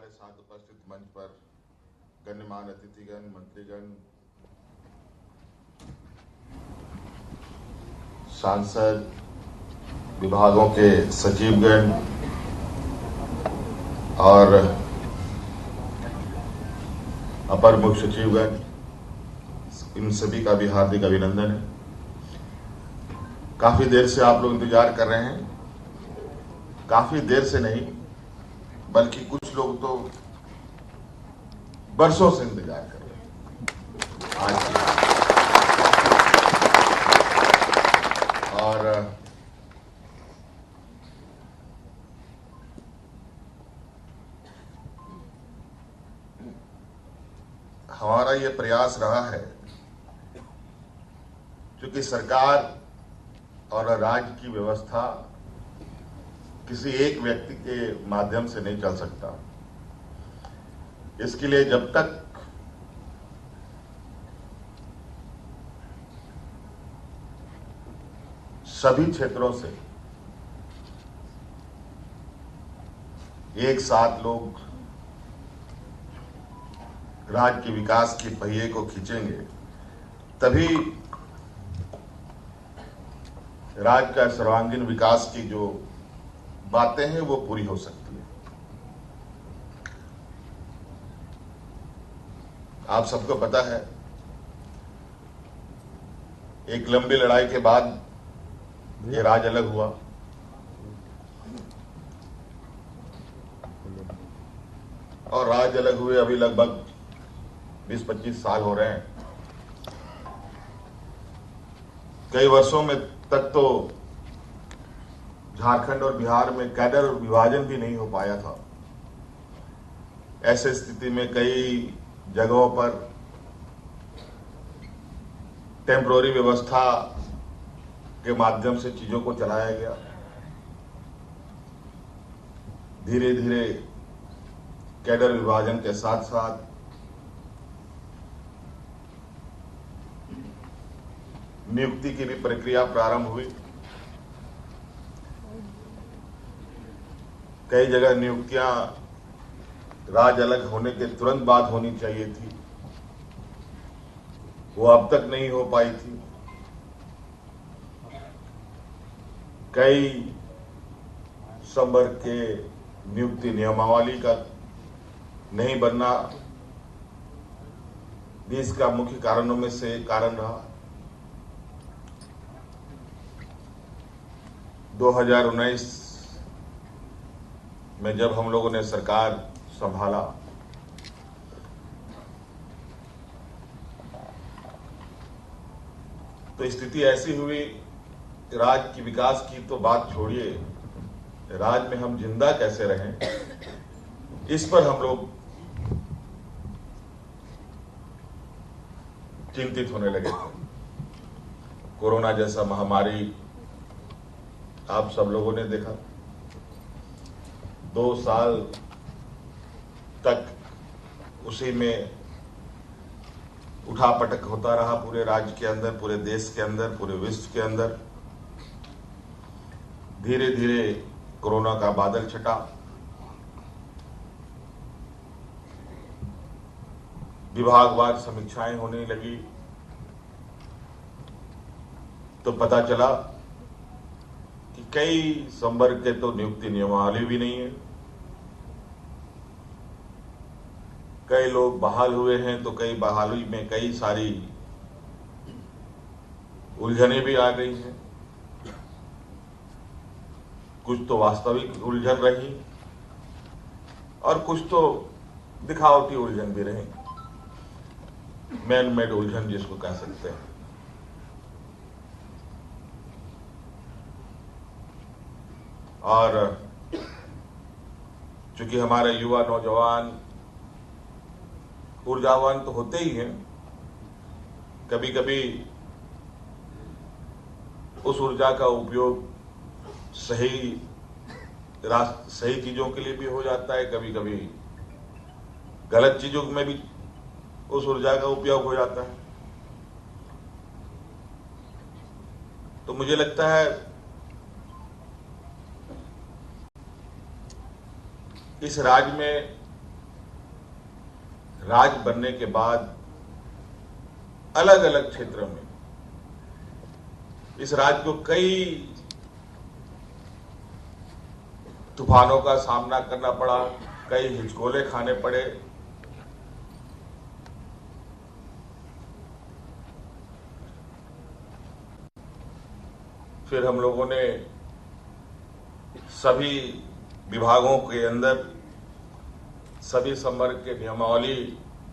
हमारे साथ उपस्थित मंच पर गण्यमान्य अतिथिगण, मंत्रीगण, सांसद, विभागों के सचिवगण और अपर मुख्य सचिवगण, इन सभी का भी हार्दिक अभिनंदन है। काफी देर से आप लोग इंतजार कर रहे हैं। काफी देर से नहीं, बल्कि कुछ लोग तो बरसों से इंतजार कर रहे हैं आज। और हमारा ये प्रयास रहा है, क्योंकि सरकार और राज्य की व्यवस्था किसी एक व्यक्ति के माध्यम से नहीं चल सकता। इसके लिए जब तक सभी क्षेत्रों से एक साथ लोग राज्य के विकास के पहिए को खींचेंगे, तभी राज्य का सर्वांगीण विकास की जो बातें हैं वो पूरी हो सकती है। आप सबको पता है, एक लंबी लड़ाई के बाद ये राज्य अलग हुआ। और राज्य अलग हुए अभी लगभग 20-25 साल हो रहे हैं। कई वर्षों में तक तो झारखंड और बिहार में कैडर विभाजन भी नहीं हो पाया था। ऐसे स्थिति में कई जगहों पर टेम्पररी व्यवस्था के माध्यम से चीजों को चलाया गया। धीरे धीरे कैडर विभाजन के साथ साथ नियुक्ति की भी प्रक्रिया प्रारंभ हुई। कई जगह नियुक्तियां राज्य अलग होने के तुरंत बाद होनी चाहिए थी, वो अब तक नहीं हो पाई थी। कई संवर्ग के नियुक्ति नियमावली का नहीं बनना भी इसका मुख्य कारणों में से एक कारण रहा। 2019 में जब हम लोगों ने सरकार संभाला, तो स्थिति ऐसी हुई, राज्य की विकास की तो बात छोड़िए, राज्य में हम जिंदा कैसे रहें, इस पर हम लोग चिंतित होने लगे थे। कोरोना जैसा महामारी आप सब लोगों ने देखा। 2 साल तक उसी में उठापटक होता रहा, पूरे राज्य के अंदर, पूरे देश के अंदर, पूरे विश्व के अंदर। धीरे धीरे कोरोना का बादल छटा। विभागवार समीक्षाएं होने लगी, तो पता चला कि कई संवर्ग के तो नियुक्ति नियमावली भी नहीं है। कई लोग बहाल हुए हैं, तो कई बहाली में कई सारी उलझनें भी आ गई हैं। कुछ तो वास्तविक उलझन रही और कुछ तो दिखावटी उलझन भी रही, मैन मेड उलझन जिसको कह सकते हैं। और चूंकि हमारे युवा नौजवान ऊर्जावान तो होते ही हैं, कभी कभी उस ऊर्जा का उपयोग सही चीजों के लिए भी हो जाता है, कभी कभी गलत चीजों में भी उस ऊर्जा का उपयोग हो जाता है। तो मुझे लगता है इस राज्य में राज्य बनने के बाद अलग अलग क्षेत्रों में इस राज्य को कई तूफानों का सामना करना पड़ा, कई हिचकोले खाने पड़े। फिर हम लोगों ने सभी विभागों के अंदर सभी संवर्ग के नियमावली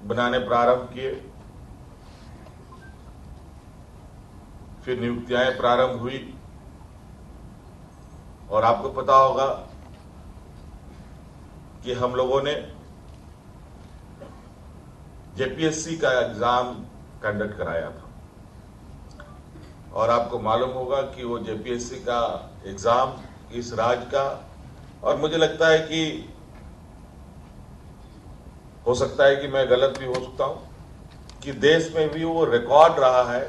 बनाने प्रारंभ किए। फिर नियुक्तियां प्रारंभ हुई और आपको पता होगा कि हम लोगों ने जेपीएससी का एग्जाम कंडक्ट कराया था और आपको मालूम होगा कि वो जेपीएससी का एग्जाम इस राज्य का, और मुझे लगता है कि हो सकता है कि मैं गलत भी हो सकता हूं, कि देश में भी वो रिकॉर्ड रहा है।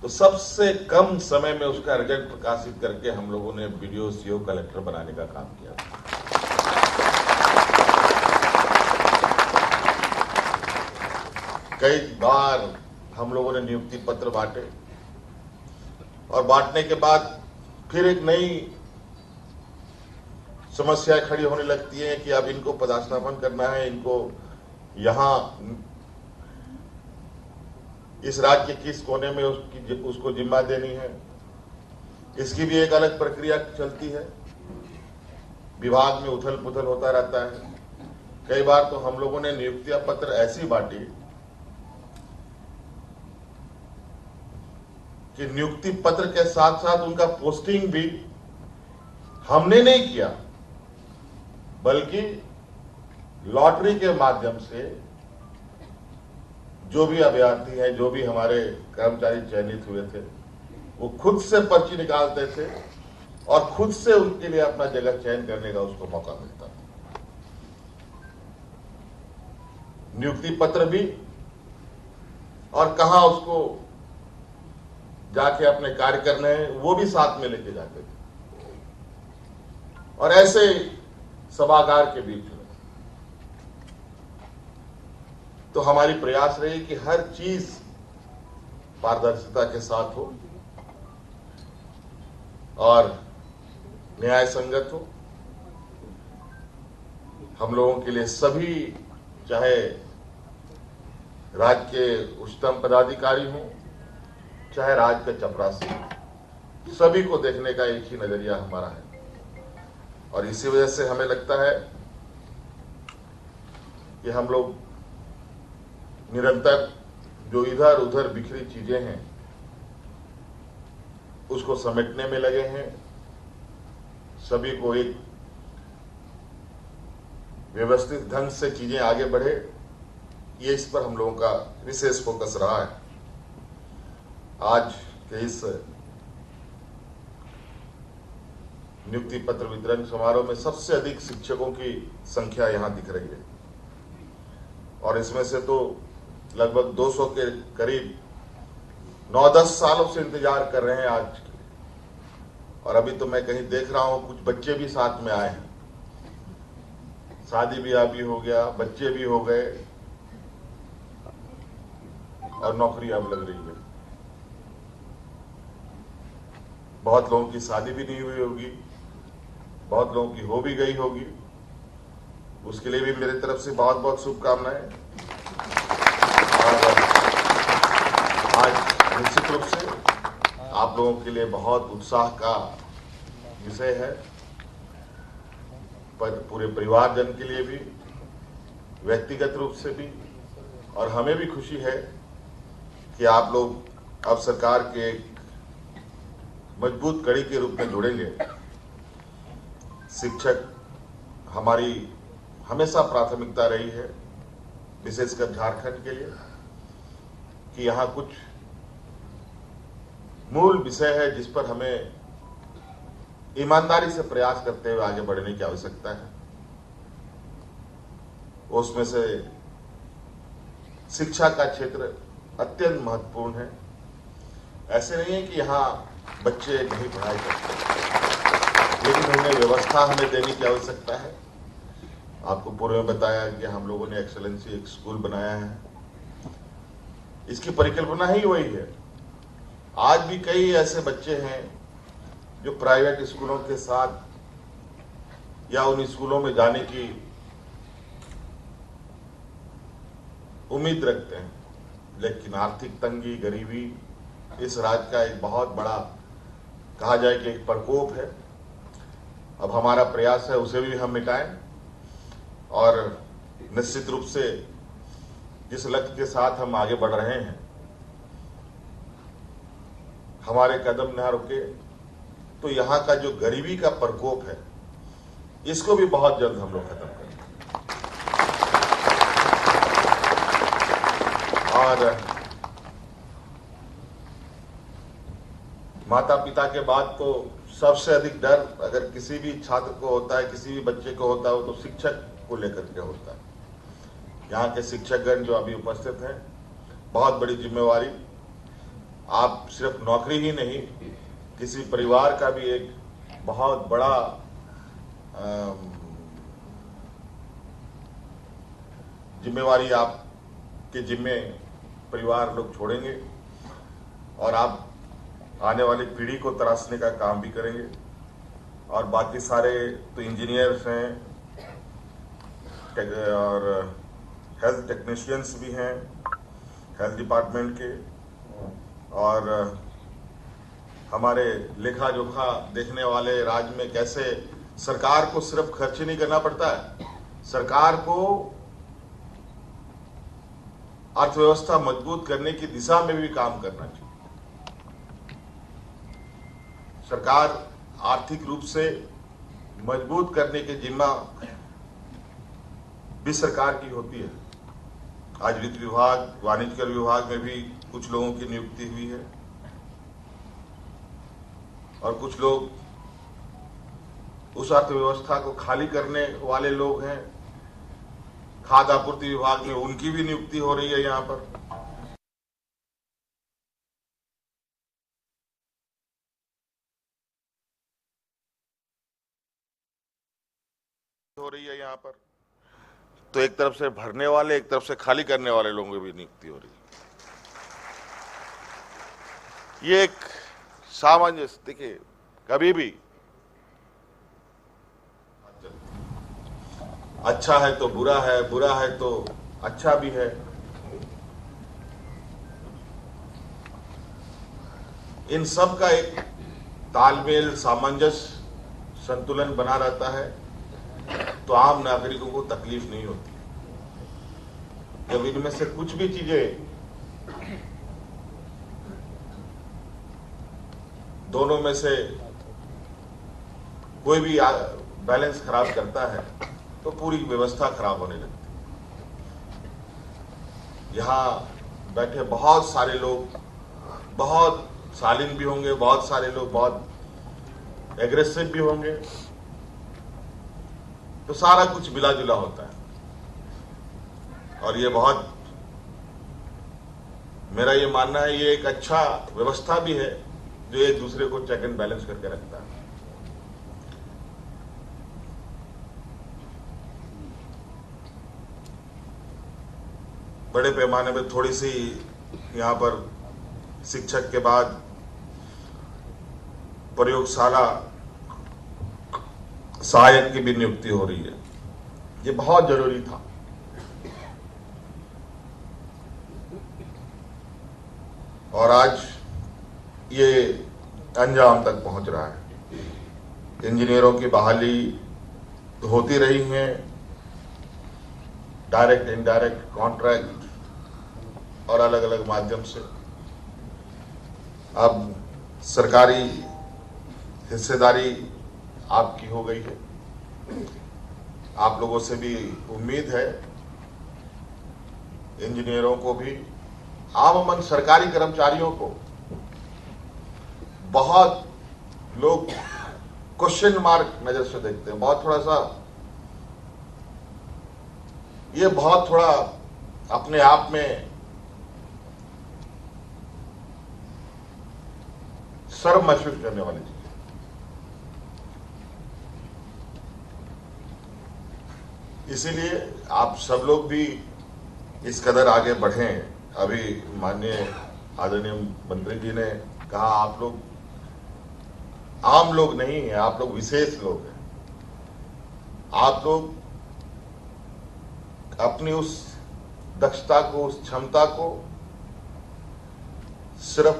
तो सबसे कम समय में उसका रिजल्ट प्रकाशित करके हम लोगों ने बीडीओ, सीओ, कलेक्टर बनाने का काम किया। कई बार हम लोगों ने नियुक्ति पत्र बांटे और बांटने के बाद फिर एक नई समस्या खड़ी होने लगती है कि अब इनको पदस्थापन करना है, इनको यहां इस राज्य के किस कोने में उसको जिम्मा देनी है। इसकी भी एक अलग प्रक्रिया चलती है, विभाग में उथल पुथल होता रहता है। कई बार तो हम लोगों ने नियुक्ति पत्र ऐसी बांटी कि नियुक्ति पत्र के साथ साथ उनका पोस्टिंग भी हमने नहीं किया, बल्कि लॉटरी के माध्यम से जो भी अभ्यर्थी हैं, जो भी हमारे कर्मचारी चयनित हुए थे, वो खुद से पर्ची निकालते थे और खुद से उनके लिए अपना जगह चयन करने का उसको मौका मिलता था। नियुक्ति पत्र भी और कहां उसको जाके अपने कार्य करने हैं वो भी साथ में लेके जाते थे। और ऐसे सभागार के बीच में तो हमारी प्रयास रही कि हर चीज पारदर्शिता के साथ हो और न्याय संगत हो। हम लोगों के लिए सभी, चाहे राज्य के उच्चतम पदाधिकारी हों, चाहे राज्य के चपरासी, सभी को देखने का एक ही नजरिया हमारा है। और इसी वजह से हमें लगता है कि हम लोग निरंतर जो इधर उधर बिखरी चीजें हैं उसको समेटने में लगे हैं, सभी को एक व्यवस्थित ढंग से चीजें आगे बढ़े, ये इस पर हम लोगों का विशेष फोकस रहा है। आज के इस नियुक्ति पत्र वितरण समारोह में सबसे अधिक शिक्षकों की संख्या यहां दिख रही है और इसमें से तो लगभग 200 के करीब 9-10 सालों से इंतजार कर रहे हैं आज के। और अभी तो मैं कहीं देख रहा हूं कुछ बच्चे भी साथ में आए हैं, शादी ब्याह भी हो गया, बच्चे भी हो गए और नौकरी अब लग रही है। बहुत लोगों की शादी भी नहीं हुई होगी, बहुत लोगों की हो भी गई होगी, उसके लिए भी मेरी तरफ से बहुत बहुत शुभकामनाएं। आज निश्चित रूप से आप लोगों के लिए बहुत उत्साह का विषय है, पर पूरे परिवारजन के लिए भी, व्यक्तिगत रूप से भी, और हमें भी खुशी है कि आप लोग अब सरकार के एक मजबूत कड़ी के रूप में जुड़ेंगे। शिक्षक हमारी हमेशा प्राथमिकता रही है, विशेषकर झारखंड के लिए, कि यहां कुछ मूल विषय है जिस पर हमें ईमानदारी से प्रयास करते हुए आगे बढ़ने की आवश्यकता है। उसमें से शिक्षा का क्षेत्र अत्यंत महत्वपूर्ण है। ऐसे नहीं है कि यहां बच्चे नहीं पढ़ाई करते, लेकिन उन्हें व्यवस्था हमें देने की आवश्यकता है। आपको पूर्व में बताया कि हम लोगों ने एक्सेलेंसी एक स्कूल बनाया है। इसकी परिकल्पना ही वही है। आज भी कई ऐसे बच्चे हैं जो प्राइवेट स्कूलों के साथ या उन स्कूलों में जाने की उम्मीद रखते हैं, लेकिन आर्थिक तंगी, गरीबी इस राज्य का एक बहुत बड़ा, कहा जाए कि एक प्रकोप है। अब हमारा प्रयास है उसे भी हम मिटाएं और निश्चित रूप से जिस लक्ष्य के साथ हम आगे बढ़ रहे हैं, हमारे कदम न रुके तो यहाँ का जो गरीबी का प्रकोप है इसको भी बहुत जल्द हम लोग खत्म करेंगे। और माता पिता के बाद तो सबसे अधिक डर अगर किसी भी छात्र को होता है, किसी भी बच्चे को होता है, वो तो शिक्षक को लेकर के होता है। यहाँ के शिक्षकगण जो अभी उपस्थित हैं, बहुत बड़ी जिम्मेवारी। आप सिर्फ नौकरी ही नहीं, किसी परिवार का भी एक बहुत बड़ा जिम्मेवारी आपके जिम्मे परिवार लोग छोड़ेंगे और आप आने वाली पीढ़ी को तराशने का काम भी करेंगे। और बाकी सारे तो इंजीनियर्स हैं और हेल्थ टेक्नीशियंस भी हैं हेल्थ डिपार्टमेंट के, और हमारे लेखा जोखा देखने वाले राज्य में कैसे सरकार को सिर्फ खर्च ही नहीं करना पड़ता है, सरकार को अर्थव्यवस्था मजबूत करने की दिशा में भी काम करना चाहिए। सरकार आर्थिक रूप से मजबूत करने के जिम्मा भी सरकार की होती है। आज वित्त विभाग, वाणिज्य कर विभाग में भी कुछ लोगों की नियुक्ति हुई है और कुछ लोग उस अर्थव्यवस्था को खाली करने वाले लोग हैं। खाद्य आपूर्ति विभाग में उनकी भी नियुक्ति हो रही है, यहाँ पर हो रही है यहाँ पर। तो एक तरफ से भरने वाले, एक तरफ से खाली करने वाले लोगों की भी नियुक्ति हो रही है। ये एक सामंजस्य, देखिए कभी भी अच्छा है तो बुरा है, बुरा है तो अच्छा भी है। इन सब का एक तालमेल, सामंजस्य, संतुलन बना रहता है तो आम नागरिकों को तकलीफ नहीं होती। जब इनमें से कुछ भी चीजें दोनों में से कोई भी बैलेंस खराब करता है तो पूरी व्यवस्था खराब होने लगती है। यहाँ बैठे बहुत सारे लोग बहुत शालीन भी होंगे, बहुत सारे लोग बहुत एग्रेसिव भी होंगे, तो सारा कुछ मिला जुला होता है। और ये बहुत, मेरा ये मानना है, ये एक अच्छा व्यवस्था भी है जो एक दूसरे को चेक एंड बैलेंस करके रखता है। बड़े पैमाने में थोड़ी सी यहाँ पर शिक्षक के बाद प्रयोगशाला सहायक की भी नियुक्ति हो रही है। ये बहुत जरूरी था। और आज ये अंजाम तक पहुंच रहा है। इंजीनियरों की बहाली तो होती रही है, डायरेक्ट, इनडायरेक्ट, कॉन्ट्रैक्ट और अलग अलग माध्यम से। अब सरकारी हिस्सेदारी आपकी हो गई है। आप लोगों से भी उम्मीद है, इंजीनियरों को भी, आमूमन सरकारी कर्मचारियों को, बहुत लोग क्वेश्चन मार्क नजर से देखते हैं। बहुत थोड़ा अपने आप में शर्म महसूस करने वाली चीज। इसीलिए आप सब लोग भी इस कदर आगे बढ़ें। अभी माननीय आदरणीय मंत्री जी ने कहा आप लोग आम लोग नहीं हैं, आप लोग विशेष लोग हैं। आप लोग अपनी उस दक्षता को, उस क्षमता को सिर्फ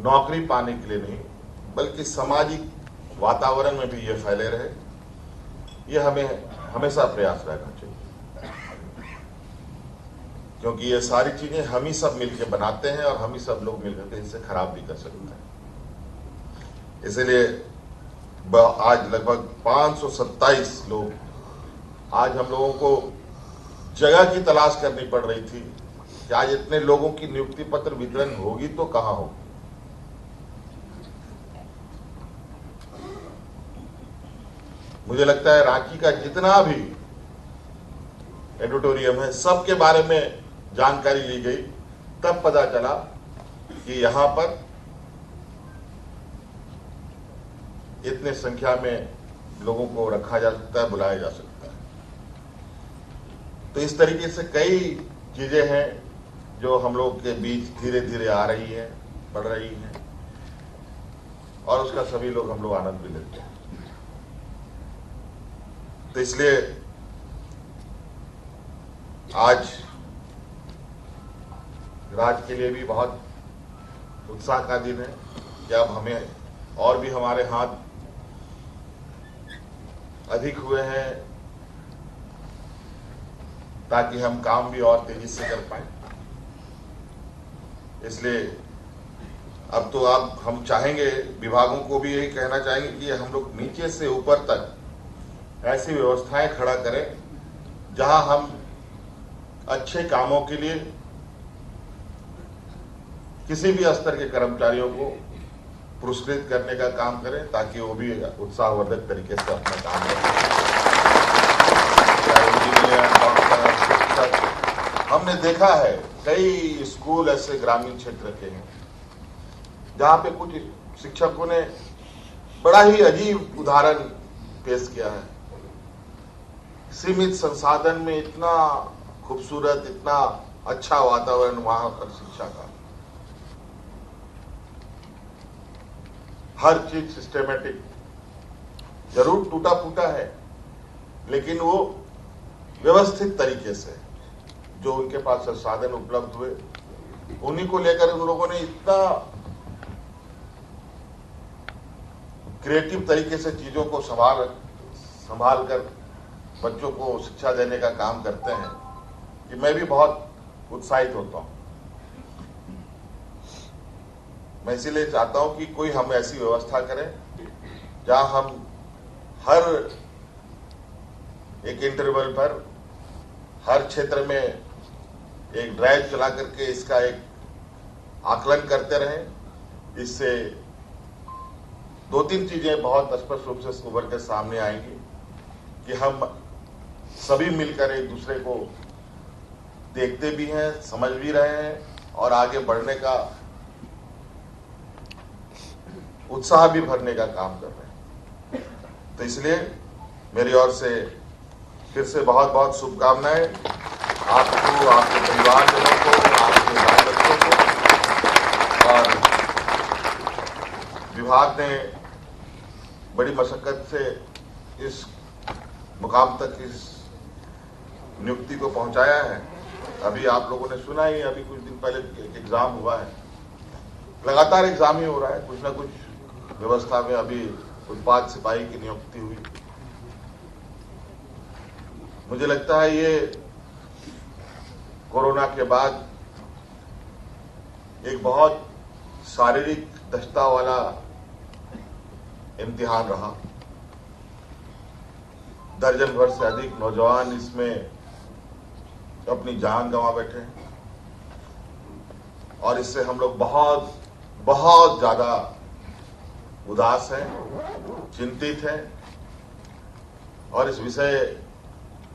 नौकरी पाने के लिए नहीं, बल्कि सामाजिक वातावरण में भी ये फैले रहे, ये हमें हमेशा प्रयास रहना चाहिए। क्योंकि ये सारी चीजें हम ही सब मिलकर बनाते हैं और हम ही सब लोग मिलकर के इसे खराब भी कर सकते हैं। इसलिए आज लगभग 527 लोग, आज हम लोगों को जगह की तलाश करनी पड़ रही थी कि आज इतने लोगों की नियुक्ति पत्र वितरण होगी तो कहां होगी। मुझे लगता है रांची का जितना भी एडिटोरियम है, सबके बारे में जानकारी ली गई, तब पता चला कि यहां पर इतने संख्या में लोगों को रखा जा सकता है, बुलाया जा सकता है। तो इस तरीके से कई चीजें हैं जो हम लोग के बीच धीरे धीरे आ रही है, बढ़ रही है, और उसका सभी लोग हम लोग आनंद भी लेते हैं। तो इसलिए आज राज्य के लिए भी बहुत उत्साह का दिन है कि अब हमें और भी हमारे हाथ अधिक हुए हैं ताकि हम काम भी और तेजी से कर पाए। इसलिए अब तो आप हम चाहेंगे, विभागों को भी यही कहना चाहेंगे कि हम लोग नीचे से ऊपर तक ऐसी व्यवस्थाएं खड़ा करें जहां हम अच्छे कामों के लिए किसी भी स्तर के कर्मचारियों को पुरस्कृत करने का काम करें, ताकि वो भी उत्साहवर्धक तरीके से अपना काम करें। इंजीनियर, डॉक्टर, शिक्षक, हमने देखा है कई स्कूल ऐसे ग्रामीण क्षेत्र के हैं जहां पे कुछ शिक्षकों ने बड़ा ही अजीब उदाहरण पेश किया है। सीमित संसाधन में इतना खूबसूरत, इतना अच्छा वातावरण वहां पर शिक्षा का, हर चीज सिस्टेमेटिक, जरूर टूटा फूटा है लेकिन वो व्यवस्थित तरीके से जो उनके पास संसाधन उपलब्ध हुए उन्हीं को लेकर उन लोगों ने इतना क्रिएटिव तरीके से चीजों को संभाल कर बच्चों को शिक्षा देने का काम करते हैं कि मैं भी बहुत उत्साहित होता हूं। मैं इसीलिए चाहता हूं कि कोई हम ऐसी व्यवस्था करें जहां हम हर एक इंटरवल पर हर क्षेत्र में एक ड्राइव चला करके इसका एक आकलन करते रहें। इससे दो तीन चीजें बहुत स्पष्ट रूप से उभर के सामने आएंगी कि हम सभी मिलकर एक दूसरे को देखते भी हैं, समझ भी रहे हैं और आगे बढ़ने का उत्साह भी भरने का काम कर रहे हैं। तो इसलिए मेरी ओर से फिर से बहुत बहुत शुभकामनाएं आपको, आपके परिवारजनों को, आपके बाल बच्चों को। और विभाग ने बड़ी मशक्कत से इस मुकाम तक इस नियुक्ति को पहुंचाया है। अभी आप लोगों ने सुना ही, अभी कुछ दिन पहले एक एग्जाम हुआ है, लगातार एग्जाम ही हो रहा है, कुछ ना कुछ व्यवस्था में। अभी उत्पाद सिपाही की नियुक्ति हुई। मुझे लगता है ये कोरोना के बाद एक बहुत शारीरिक दक्षता वाला इम्तिहान रहा। दर्जन भर से अधिक नौजवान इसमें अपनी जान गंवा बैठे और इससे हम लोग बहुत बहुत ज्यादा उदास हैं, चिंतित हैं। और इस विषय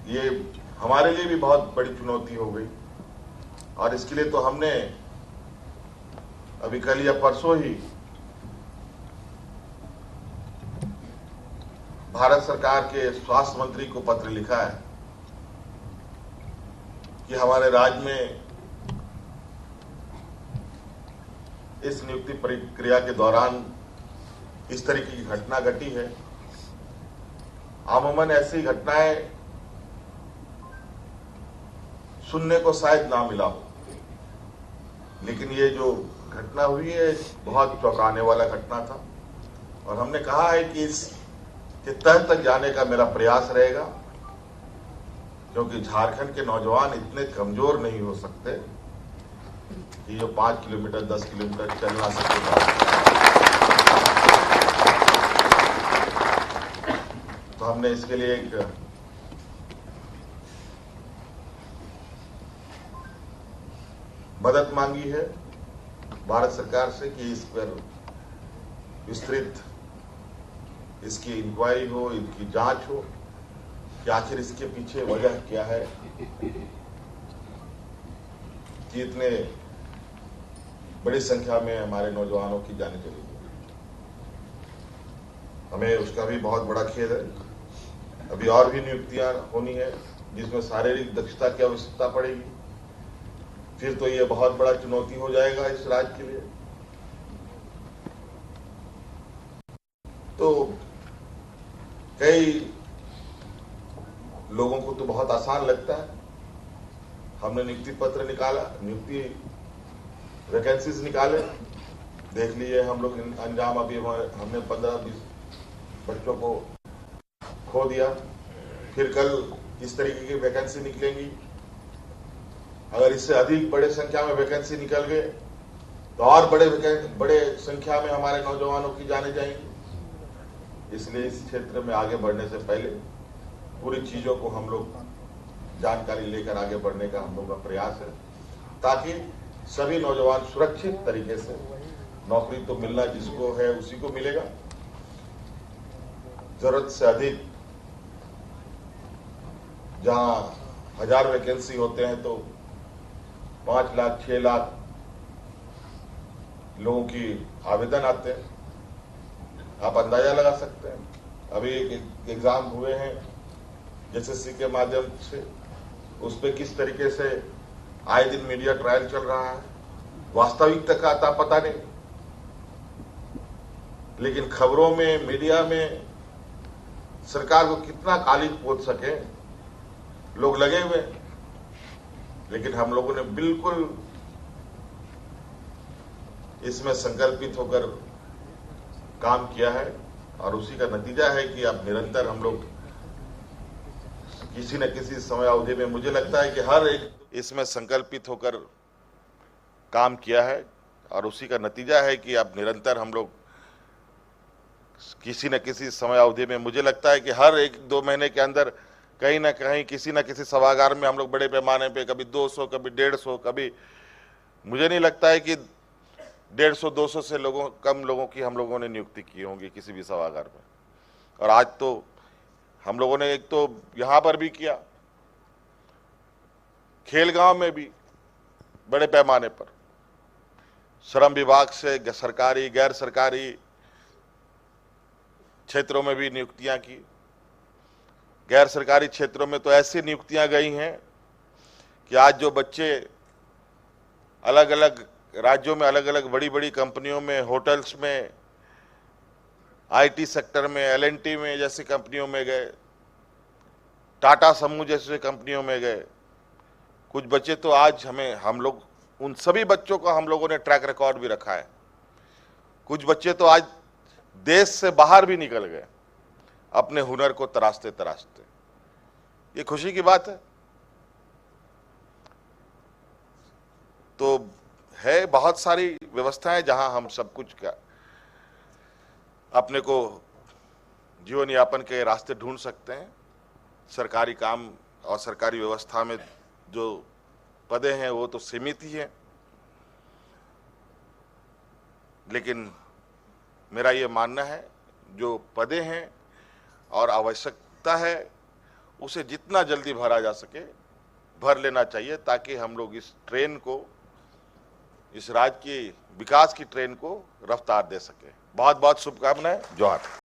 ये हमारे लिए भी बहुत बड़ी चुनौती हो गई और इसके लिए तो हमने अभी कल या परसों ही भारत सरकार के स्वास्थ्य मंत्री को पत्र लिखा है कि हमारे राज्य में इस नियुक्ति प्रक्रिया के दौरान इस तरीके की घटना घटी है। अमूमन ऐसी घटनाएं सुनने को शायद ना मिला हो, लेकिन ये जो घटना हुई है बहुत चौंकाने वाला घटना था और हमने कहा है कि इसके तह तक जाने का मेरा प्रयास रहेगा, क्योंकि झारखंड के नौजवान इतने कमजोर नहीं हो सकते कि जो 5 किलोमीटर 10 किलोमीटर चल ना सके। तो हमने इसके लिए एक मदद मांगी है भारत सरकार से कि इस पर विस्तृत इसकी इंक्वायरी हो, इनकी जांच हो कि आखिर इसके पीछे वजह क्या है कि इतने बड़ी संख्या में हमारे नौजवानों की जाने चली गई। हमें उसका भी बहुत बड़ा खेद है। अभी और भी नियुक्तियां होनी है जिसमें शारीरिक दक्षता की आवश्यकता पड़ेगी। फिर तो ये बहुत बड़ा चुनौती हो जाएगा इस राज्य के लिए। तो कई लोगों को तो बहुत आसान लगता है। हमने नियुक्ति पत्र निकाला, नियुक्ति वैकेंसीज निकाले, देख लिए हम लोग अंजाम। अभी हमने 15-20 बच्चों को खो दिया। फिर कल इस तरीके की वैकेंसी निकलेंगी। अगर इससे अधिक बड़े संख्या में वैकेंसी निकल गए तो और बड़े संख्या में हमारे नौजवानों की जाने जाएंगी। इसलिए इस क्षेत्र में आगे बढ़ने से पहले पूरी चीजों को हम लोग जानकारी लेकर आगे बढ़ने का हम लोग का प्रयास है, ताकि सभी नौजवान सुरक्षित तरीके से, नौकरी तो मिलना जिसको है उसी को मिलेगा, जरूरत से अधिक जहां 1000 वैकेंसी होते हैं तो 5 लाख 6 लाख लोगों की आवेदन आते हैं। आप अंदाजा लगा सकते हैं। अभी एक एग्जाम हुए हैं एसएससी के माध्यम से, उस पर किस तरीके से आए दिन मीडिया ट्रायल चल रहा है। वास्तविकता का आता पता नहीं, लेकिन खबरों में, मीडिया में सरकार को कितना कालिक पोत सके लोग लगे हुए। लेकिन हम लोगों ने बिल्कुल इसमें संकल्पित होकर काम किया है और उसी का नतीजा है कि अब निरंतर हम लोग किसी न किसी समय अवधि में, मुझे लगता है कि हर एक इसमें संकल्पित होकर काम किया है और उसी का नतीजा है कि अब निरंतर हम लोग किसी न किसी समय अवधि में, मुझे लगता है कि हर 1-2 महीने के अंदर कहीं ना कहीं किसी न किसी सभागार में हम लोग बड़े पैमाने पे, कभी 200, कभी 150, कभी, मुझे नहीं लगता है कि 150-200 से कम लोगों की हम लोगों ने नियुक्ति की होंगी किसी भी सभागार में। और आज तो हम लोगों ने एक तो यहां पर भी किया, खेलगांव में भी बड़े पैमाने पर श्रम विभाग से सरकारी गैर सरकारी क्षेत्रों में भी नियुक्तियां की। गैर सरकारी क्षेत्रों में तो ऐसी नियुक्तियां गई हैं कि आज जो बच्चे अलग अलग राज्यों में, अलग अलग बड़ी बड़ी कंपनियों में, होटल्स में, आईटी सेक्टर में, एलएनटी में जैसी कंपनियों में गए, टाटा समूह जैसे कंपनियों में गए, कुछ बच्चे तो आज हम लोग उन सभी बच्चों का हम लोगों ने ट्रैक रिकॉर्ड भी रखा है। कुछ बच्चे तो आज देश से बाहर भी निकल गए अपने हुनर को तराशते तराशते। ये खुशी की बात है। तो है बहुत सारी व्यवस्थाएं जहां हम सब कुछ का अपने को जीवन यापन के रास्ते ढूंढ सकते हैं। सरकारी काम और सरकारी व्यवस्था में जो पदे हैं वो तो सीमित ही हैं, लेकिन मेरा ये मानना है जो पदे हैं और आवश्यकता है उसे जितना जल्दी भरा जा सके भर लेना चाहिए, ताकि हम लोग इस ट्रेन को, इस राज्य की विकास की ट्रेन को रफ्तार दे सके। बहुत बहुत शुभकामनाएं। जोहार।